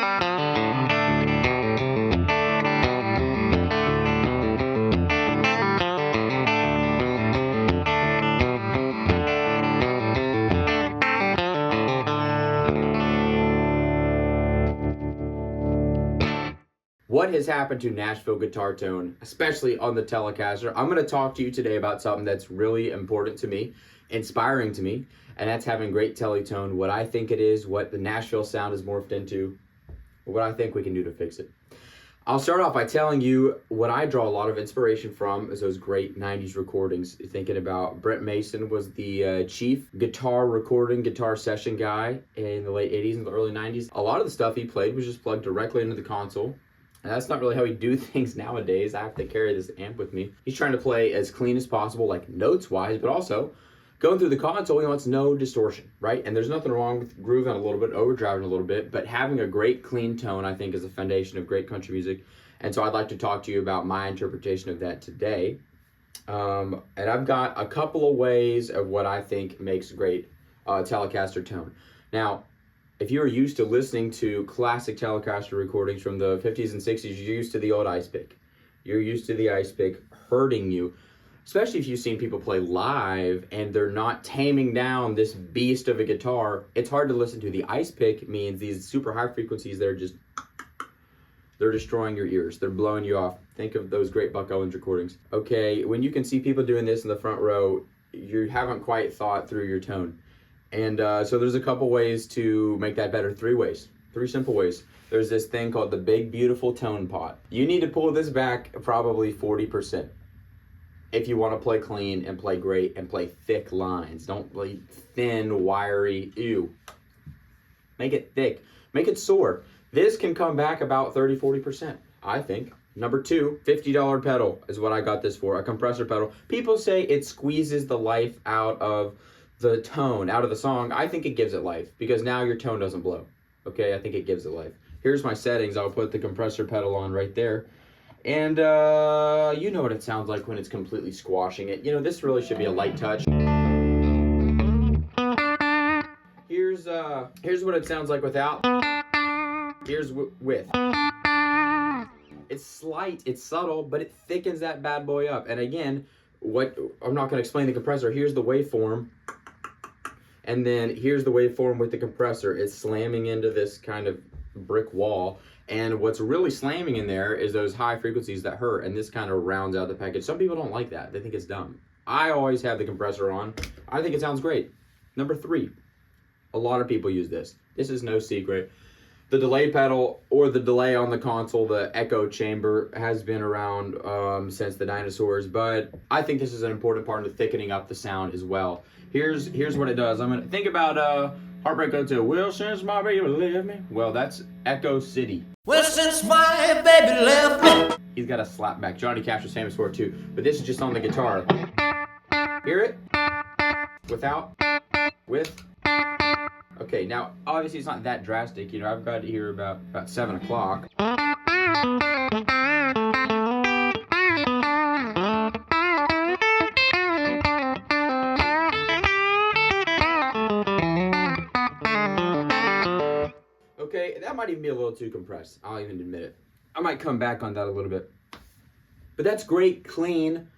What has happened to Nashville guitar tone, especially on the Telecaster? I'm going to talk to you today about something that's really important to me, inspiring to me, and that's having great teletone, what I think it is, what the Nashville sound is morphed into, what I think we can do to fix it. I'll start off by telling you what I draw a lot of inspiration from is those great 90s recordings. Thinking about Brent Mason was the chief guitar session guy in the late 80s and the early 90s. A lot of the stuff he played was just plugged directly into the console. And that's not really how we do things nowadays. I have to carry this amp with me. He's trying to play as clean as possible, like notes-wise, but also going through the console, he wants no distortion, right? And there's nothing wrong with grooving a little bit, overdriving a little bit, but having a great clean tone, I think, is the foundation of great country music. And so I'd like to talk to you about my interpretation of that today. And I've got a couple of ways of what I think makes great Telecaster tone. Now, if you're used to listening to classic Telecaster recordings from the 50s and 60s, you're used to the old ice pick. You're used to the ice pick hurting you, especially if you've seen people play live and they're not taming down this beast of a guitar. It's hard to listen to. The ice pick means these super high frequencies that are just, they're destroying your ears. They're blowing you off. Think of those great Buck Owens recordings. Okay, when you can see people doing this in the front row, you haven't quite thought through your tone. And so there's a couple ways to make that better. Three simple ways. There's this thing called the Big Beautiful Tone Pot. You need to pull this back probably 40% if you want to play clean and play great and play thick lines. Don't play thin, wiry, ew. Make it thick. Make it soar. This can come back about 30-40%, I think. Number two, $50 pedal is what I got this for, a compressor pedal. People say it squeezes the life out of the tone, out of the song. I think it gives it life because now your tone doesn't blow. Okay, I think it gives it life. Here's my settings. I'll put the compressor pedal on right there. And you know what it sounds like when it's completely squashing it. You know, this really should be a light touch. Here's what it sounds like without. Here's with. It's slight, it's subtle, but it thickens that bad boy up. And again, I'm not going to explain the compressor. Here's the waveform. And then here's the waveform with the compressor. It's slamming into this kind of brick wall. And what's really slamming in there is those high frequencies that hurt. And this kind of rounds out the package. Some people don't like that. They think it's dumb. I always have the compressor on. I think it sounds great. Number three, a lot of people use this. This is no secret. The delay pedal or the delay on the console, the echo chamber, has been around since the dinosaurs, but I think this is an important part of thickening up the sound as well. Here's what it does. I'm gonna think about Heartbreak Go to Well, since my baby left me. Well, that's Echo City. Well, since my baby left me. He's got a slapback. Johnny Cash was famous for it too, but this is just on the guitar. Hear it? Without? With? Okay, now, obviously it's not that drastic. You know, I've got it here about 7 o'clock. Okay, that might even be a little too compressed. I'll even admit it. I might come back on that a little bit. But that's great, clean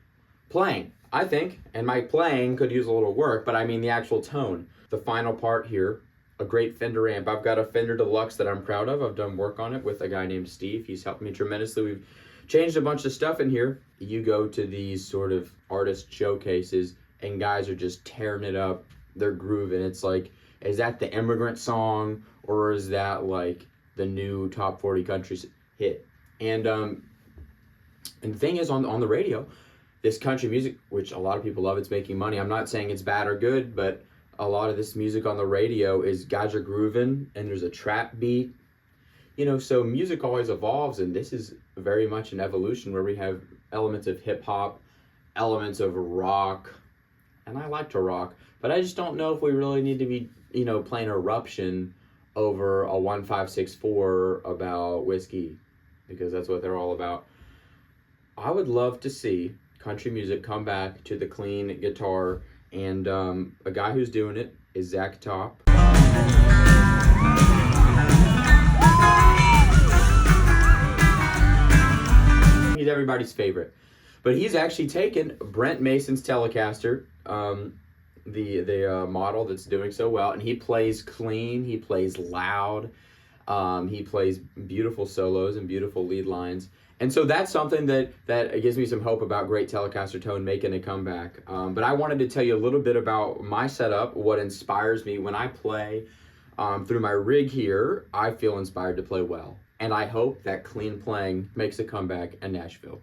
playing, I think. And my playing could use a little work, but I mean the actual tone. The final part here, a great Fender amp. I've got a Fender Deluxe that I'm proud of. I've done work on it with a guy named Steve. He's helped me tremendously. We've changed a bunch of stuff in here. You go to these sort of artist showcases and guys are just tearing it up. They're grooving. It's like, is that the Immigrant Song or is that like the new top 40 country hit? And the thing is, on the radio, this country music, which a lot of people love, it's making money. I'm not saying it's bad or good, but a lot of this music on the radio is guys are grooving and there's a trap beat. You know, so music always evolves, and this is very much an evolution where we have elements of hip hop, elements of rock, and I like to rock, but I just don't know if we really need to be, you know, playing Eruption over a 1564 about whiskey, because that's what they're all about. I would love to see country music come back to the clean guitar, and a guy who's doing it is Zach Top. everybody's favorite. But he's actually taken Brent Mason's Telecaster, the model that's doing so well, and he plays clean, he plays loud, he plays beautiful solos and beautiful lead lines. And so that's something that gives me some hope about great Telecaster tone making a comeback. But I wanted to tell you a little bit about my setup, what inspires me when I play. Through my rig here, I feel inspired to play well. And I hope that clean playing makes a comeback in Nashville.